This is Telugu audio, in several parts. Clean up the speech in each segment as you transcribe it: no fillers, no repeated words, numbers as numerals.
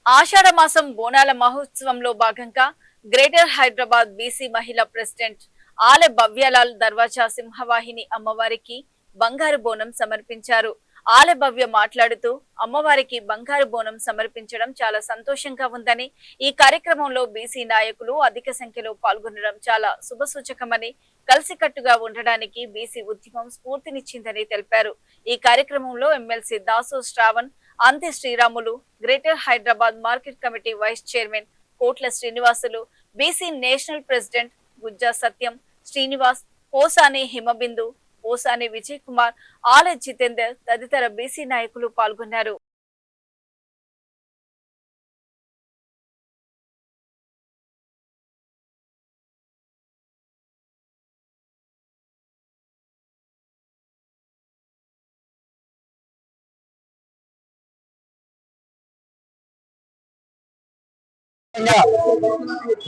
ఆషాఢ మాసం బోనాల మహోత్సవంలో భాగంగా గ్రేటర్ హైదరాబాద్ బీసీ మహిళా ప్రెసిడెంట్ ఆలె భవ్యలాల్ దర్వాజా సింహవాహిని అమ్మవారికి బంగారు బోనం సమర్పించారు. ఆలె భవ్య మాట్లాడుతూ అమ్మవారికి బంగారు బోనం సమర్పించడం చాలా సంతోషంగా ఉందని, ఈ కార్యక్రమంలో బీసీ నాయకులు అధిక సంఖ్యలో పాల్గొనడం చాలా శుభసూచకమని, కలిసికట్టుగా ఉండడానికి బీసీ ఉద్యమం స్ఫూర్తినిచ్చిందని తెలిపారు. ఈ కార్యక్రమంలో ఎమ్మెల్సీ దాసు శ్రావణ్, అంతే Sriramulu, greater Hyderabad market committee vice chairman Kotla Srinivasulu, BC national president Gujja Satyam, Srinivas, Posani Himabindu, Posani Vijay Kumar, Ale Jitender తదితర బీసీ నాయకులు పాల్గొన్నారు.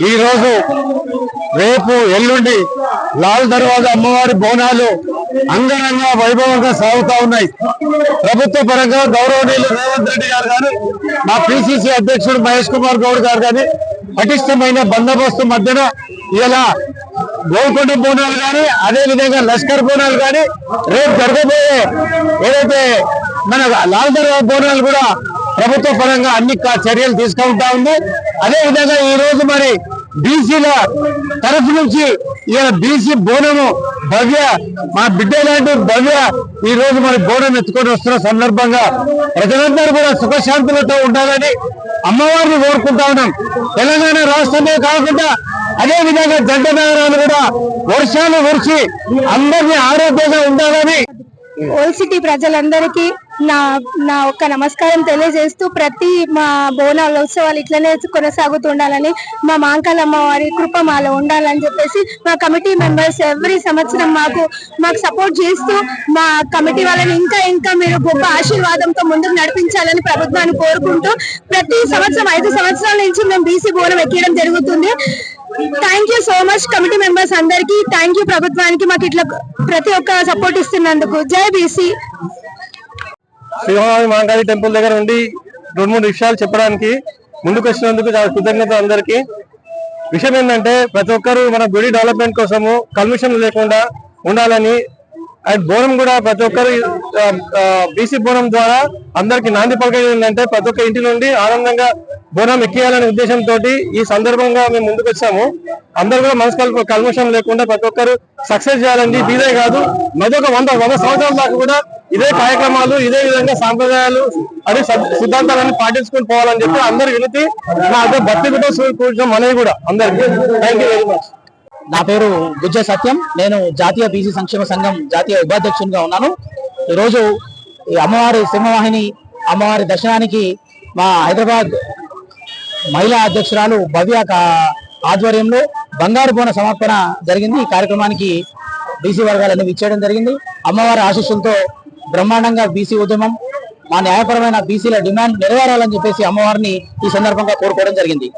ఈ రోజు రేపు ఎల్లుండి లాల్ దర్వాజా అమ్మవారి బోనాలు అంగరంగ వైభవంగా సాగుతా ఉన్నాయి. ప్రభుత్వ పరంగా గౌరవనీయులు రేవంత్ రెడ్డి గారు కానీ, మా పిసిసి అధ్యక్షుడు మహేష్ కుమార్ గౌడ్ గారు కానీ పటిష్టమైన బందోబస్తు మధ్యన ఇలా గోల్కొండ బోనాలు కానీ, అదే విధంగా లష్కర్ బోనాలు కానీ, రేపు జరగబోయే ఏదైతే మన లాల్ దర్వాజా బోనాలు కూడా ప్రభుత్వ పరంగా అన్ని చర్యలు తీసుకుంటా ఉంది. అదే విధంగా ఈ రోజు మరి బీసీల తరఫు నుంచి ఇలా బీసీ బోనము భవ్య, మా బిడ్డ లాంటి భవ్య ఈ రోజు మరి బోనం ఎత్తుకొని వస్తున్న సందర్భంగా ప్రజలందరూ కూడా సుఖశాంతులతో ఉండాలని అమ్మవారిని కోరుకుంటా ఉన్నాం. తెలంగాణ రాష్ట్రమే కాకుండా అదే విధంగా జంట నగరాలు కూడా వర్షాలు కురిసి అందరినీ ఆరోగ్యంగా ఉండాలని ఓల్డ్ సిటీ ప్రజలందరికీ నా ఒక్క నమస్కారం తెలియజేస్తూ, ప్రతి మా బోనాల ఉత్సవాలు ఇట్లనే కొనసాగుతుండాలని, మా మాంకాల అమ్మవారి కృప మాలో ఉండాలని చెప్పేసి మా కమిటీ మెంబర్స్ ఎవ్రీ సంవత్సరం మాకు సపోర్ట్ చేస్తూ, మా కమిటీ వాళ్ళని ఇంకా మీరు గొప్ప ఆశీర్వాదంతో ముందుకు నడిపించాలని ప్రభుత్వాన్ని కోరుకుంటూ, ప్రతి సంవత్సరం 5 సంవత్సరాల నుంచి మేము బీసీ బోనం ఎక్కడం జరుగుతుంది. Thank you so much committee members అందరికి. థ్యాంక్ యూ ప్రభుత్వానికి మాకు ఇట్లా ప్రతి ఒక్క సపోర్ట్ ఇస్తున్నందుకు. జై బీసీ. శ్రీహరి మహంకాళి టెంపుల్ దగ్గర ఉండి 2-3 విషయాలు చెప్పడానికి ముందుకు వచ్చినందుకు చాలా కృతజ్ఞత అందరికీ. విషయం ఏంటంటే ప్రతి ఒక్కరు మన గుడి డెవలప్మెంట్ కోసము కల్మిషన్ లేకుండా ఉండాలని, అండ్ బోనం కూడా ప్రతి ఒక్కరు బీసీ బోనం ద్వారా అందరికి నాంది పలికేది ఏంటంటే ప్రతి ఒక్క ఇంటి నుండి ఆనందంగా బోనం ఎక్కియాలనే ఉద్దేశంతో ఈ సందర్భంగా మేము ముందుకు వచ్చాము. అందరూ కూడా మనసు కల్మషం లేకుండా ప్రతి ఒక్కరు సక్సెస్ చేయాలండి. ఇదే కాదు, మరొక 100 సంవత్సరాల దాకా కూడా ఇదే కార్యక్రమాలు, ఇదే విధంగా సాంప్రదాయాలు అదే సిద్ధాంతాలను పాటించుకుని పోవాలని చెప్పి అందరు వినతి నా అదే భక్తితో కూర్చొని మనవి కూడా అందరికి. Thank you very much. నా పేరు గుజ్జా సత్యం. నేను జాతీయ బీసీ సంక్షేమ సంఘం జాతీయ ఉపాధ్యక్షునిగా ఉన్నాను. ఈరోజు ఈ అమ్మవారి సింహవాహిని అమ్మవారి దర్శనానికి మా హైదరాబాద్ మహిళా అధ్యక్షురాలు భవ్య ఆధ్వర్యంలో బంగారు బోన సమర్పణ జరిగింది. ఈ కార్యక్రమానికి బీసీ వర్గాలన్నీ విచ్చేయడం జరిగింది. అమ్మవారి ఆశీస్సులతో బ్రహ్మాండంగా బీసీ ఉద్యమం, మా న్యాయపరమైన బీసీల డిమాండ్ నెరవేరాలని చెప్పేసి అమ్మవారిని ఈ సందర్భంగా కోరుకోవడం జరిగింది.